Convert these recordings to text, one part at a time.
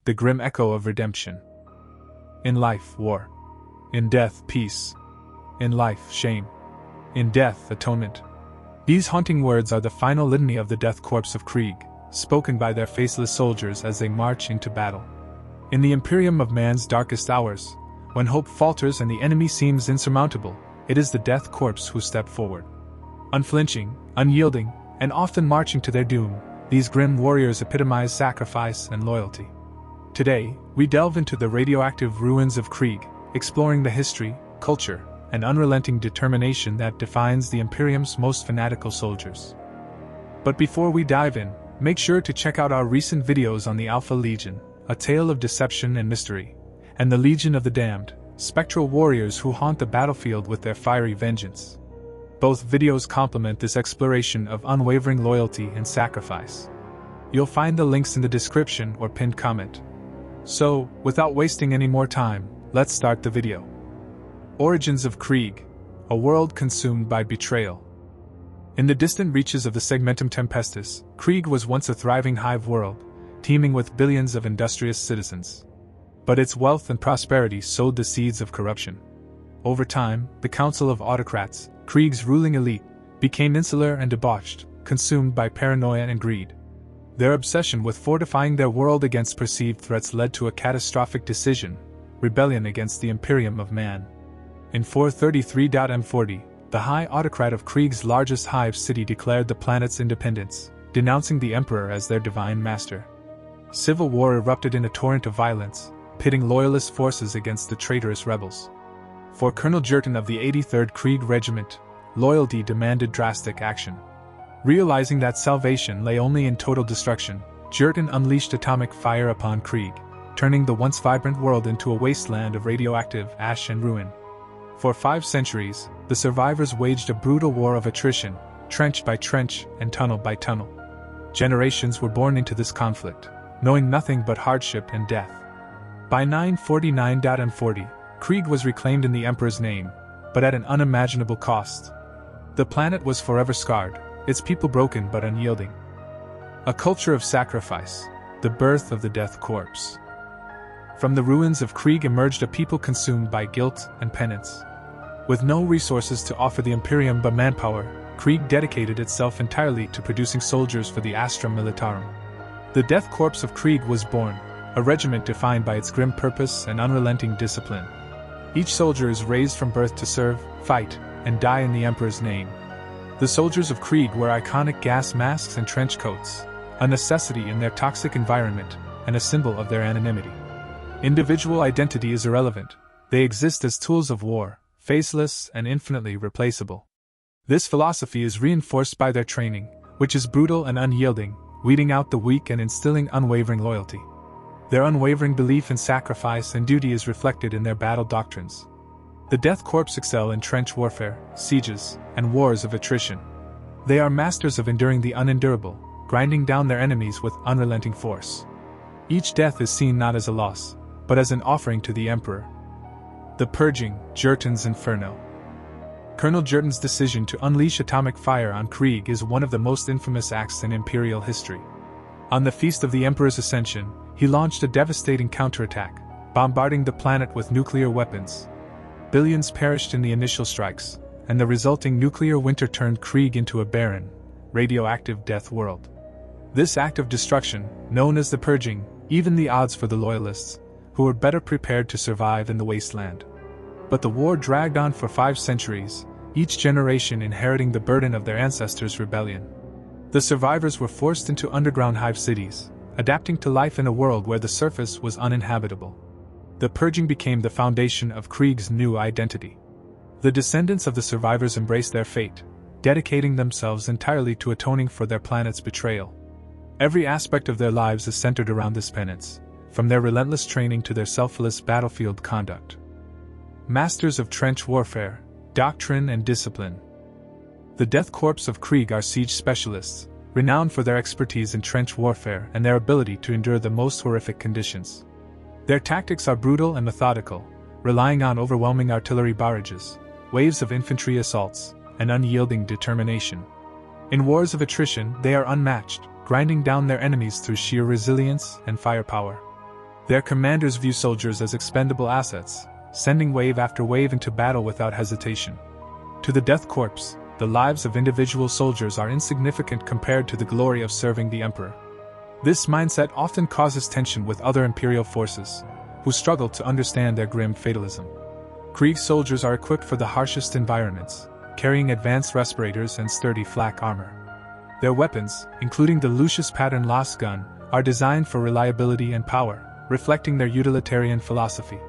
the grim echo of redemption. In life, war. In death, peace. In life, shame. In death, atonement. These haunting words are the final litany of the Death Korps of Krieg, spoken by their faceless soldiers as they march into battle. In the Imperium of man's darkest hours, when hope falters and the enemy seems insurmountable, it is the Death Korps who step forward. Unflinching, unyielding, and often marching to their doom, these grim warriors epitomize sacrifice and loyalty. Today, we delve into the radioactive ruins of Krieg, exploring the history, culture, and unrelenting determination that defines the Imperium's most fanatical soldiers. But before we dive in, make sure to check out our recent videos on the Alpha Legion, a tale of deception and mystery, and the Legion of the Damned, spectral warriors who haunt the battlefield with their fiery vengeance. Both videos complement this exploration of unwavering loyalty and sacrifice. You'll find the links in the description or pinned comment. So, without wasting any more time, let's start the video. Origins of Krieg, a world consumed by betrayal. In the distant reaches of the Segmentum Tempestus, Krieg was once a thriving hive world, teeming with billions of industrious citizens. But its wealth and prosperity sowed the seeds of corruption. Over time, the Council of Autocrats, Krieg's ruling elite, became insular and debauched, consumed by paranoia and greed. Their obsession with fortifying their world against perceived threats led to a catastrophic decision: rebellion against the Imperium of Man. In 433-M40, the High Autocrat of Krieg's largest hive city declared the planet's independence, denouncing the Emperor as their divine master. Civil war erupted in a torrent of violence, pitting loyalist forces against the traitorous rebels. For Colonel Jurten of the 83rd Krieg Regiment, loyalty demanded drastic action. Realizing that salvation lay only in total destruction, Jurten unleashed atomic fire upon Krieg, turning the once vibrant world into a wasteland of radioactive ash and ruin. For 5 centuries, the survivors waged a brutal war of attrition, trench by trench and tunnel by tunnel. Generations were born into this conflict, knowing nothing but hardship and death. By 949-M40, Krieg was reclaimed in the Emperor's name, but at an unimaginable cost. The planet was forever scarred, its people broken but unyielding. A culture of sacrifice, the birth of the Death Korps. From the ruins of Krieg emerged a people consumed by guilt and penance. With no resources to offer the Imperium but manpower, Krieg dedicated itself entirely to producing soldiers for the Astra Militarum. The Death Korps of Krieg was born, a regiment defined by its grim purpose and unrelenting discipline. Each soldier is raised from birth to serve, fight, and die in the Emperor's name. The soldiers of Krieg wear iconic gas masks and trench coats, a necessity in their toxic environment and a symbol of their anonymity. Individual identity is irrelevant; they exist as tools of war, faceless and infinitely replaceable. This philosophy is reinforced by their training, which is brutal and unyielding, weeding out the weak and instilling unwavering loyalty. Their unwavering belief in sacrifice and duty is reflected in their battle doctrines. The Death Korps excel in trench warfare, sieges, and wars of attrition. They are masters of enduring the unendurable, grinding down their enemies with unrelenting force. Each death is seen not as a loss, but as an offering to the Emperor. The Purging, Jurten's Inferno. Colonel Jurten's decision to unleash atomic fire on Krieg is one of the most infamous acts in Imperial history. On the feast of the Emperor's ascension, he launched a devastating counterattack, bombarding the planet with nuclear weapons. Billions perished in the initial strikes, and the resulting nuclear winter turned Krieg into a barren, radioactive death world. This act of destruction, known as the Purging, evened the odds for the Loyalists, who were better prepared to survive in the wasteland. But the war dragged on for 5 centuries, each generation inheriting the burden of their ancestors' rebellion. The survivors were forced into underground hive cities, adapting to life in a world where the surface was uninhabitable. The Purging became the foundation of Krieg's new identity. The descendants of the survivors embraced their fate, dedicating themselves entirely to atoning for their planet's betrayal. Every aspect of their lives is centered around this penance, from their relentless training to their selfless battlefield conduct. Masters of trench warfare, doctrine and discipline. The Death Korps of Krieg are siege specialists, renowned for their expertise in trench warfare and their ability to endure the most horrific conditions. Their tactics are brutal and methodical, relying on overwhelming artillery barrages, waves of infantry assaults, and unyielding determination. In wars of attrition, they are unmatched, grinding down their enemies through sheer resilience and firepower. Their commanders view soldiers as expendable assets, sending wave after wave into battle without hesitation. To the Death Korps, the lives of individual soldiers are insignificant compared to the glory of serving the Emperor. This mindset often causes tension with other Imperial forces, who struggle to understand their grim fatalism. Krieg soldiers are equipped for the harshest environments, carrying advanced respirators and sturdy flak armor. Their weapons, including the Lucius pattern Las gun, are designed for reliability and power, reflecting their utilitarian philosophy.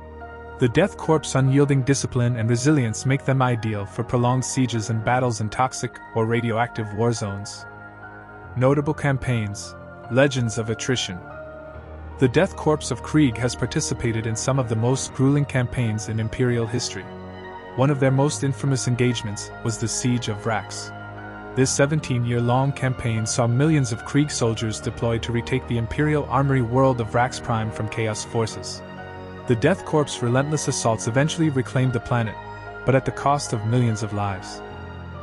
The Death Korps' unyielding discipline and resilience make them ideal for prolonged sieges and battles in toxic or radioactive war zones. Notable campaigns. Legends of Attrition. The Death Korps of Krieg has participated in some of the most grueling campaigns in Imperial history. One of their most infamous engagements was the Siege of Vrax. This 17-year-long campaign saw millions of Krieg soldiers deployed to retake the Imperial armory world of Vrax Prime from Chaos forces. The Death Korps' relentless assaults eventually reclaimed the planet, but at the cost of millions of lives.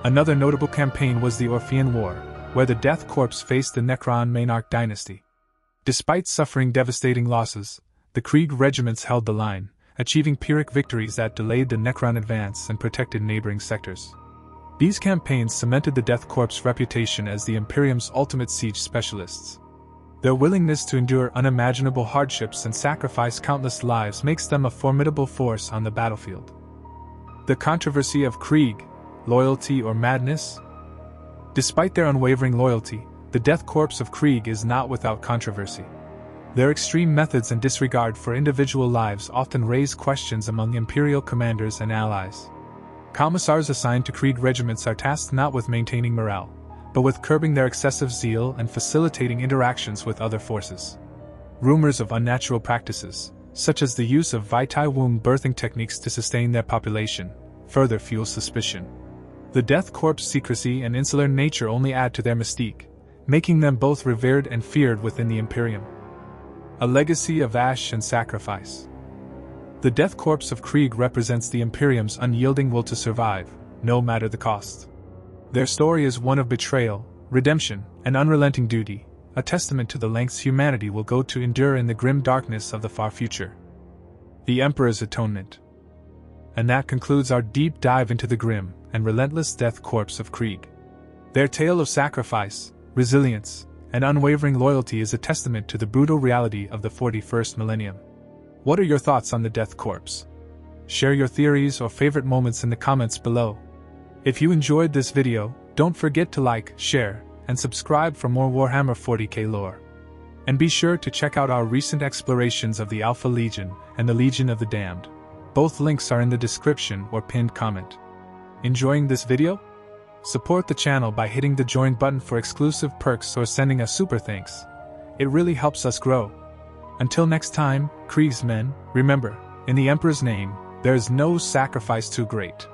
Another notable campaign was the Orphean War, where the Death Korps faced the Necron Maynarch dynasty. Despite suffering devastating losses, the Krieg regiments held the line, achieving Pyrrhic victories that delayed the Necron advance and protected neighboring sectors. These campaigns cemented the Death Korps' reputation as the Imperium's ultimate siege specialists. Their willingness to endure unimaginable hardships and sacrifice countless lives makes them a formidable force on the battlefield. The controversy of Krieg, loyalty or madness? Despite their unwavering loyalty, the Death Korps of Krieg is not without controversy. Their extreme methods and disregard for individual lives often raise questions among Imperial commanders and allies. Commissars assigned to Krieg regiments are tasked not with maintaining morale, but with curbing their excessive zeal and facilitating interactions with other forces. Rumors of unnatural practices, such as the use of vitae womb birthing techniques to sustain their population, further fuel suspicion. The Death Korps' secrecy and insular nature only add to their mystique, making them both revered and feared within the Imperium. A legacy of ash and sacrifice. The Death Korps of Krieg represents the Imperium's unyielding will to survive, no matter the cost. Their story is one of betrayal, redemption, and unrelenting duty, a testament to the lengths humanity will go to endure in the grim darkness of the far future. The Emperor's Atonement. And that concludes our deep dive into the grim and relentless Death Korps of Krieg. Their tale of sacrifice, resilience, and unwavering loyalty is a testament to the brutal reality of the 41st millennium. What are your thoughts on the Death Korps? Share your theories or favorite moments in the comments below. If you enjoyed this video, don't forget to like, share, and subscribe for more Warhammer 40K lore. And be sure to check out our recent explorations of the Alpha Legion and the Legion of the Damned. Both links are in the description or pinned comment. Enjoying this video? Support the channel by hitting the join button for exclusive perks or sending a super thanks. It really helps us grow. Until next time, Kriegsmen, remember, in the Emperor's name, there is no sacrifice too great.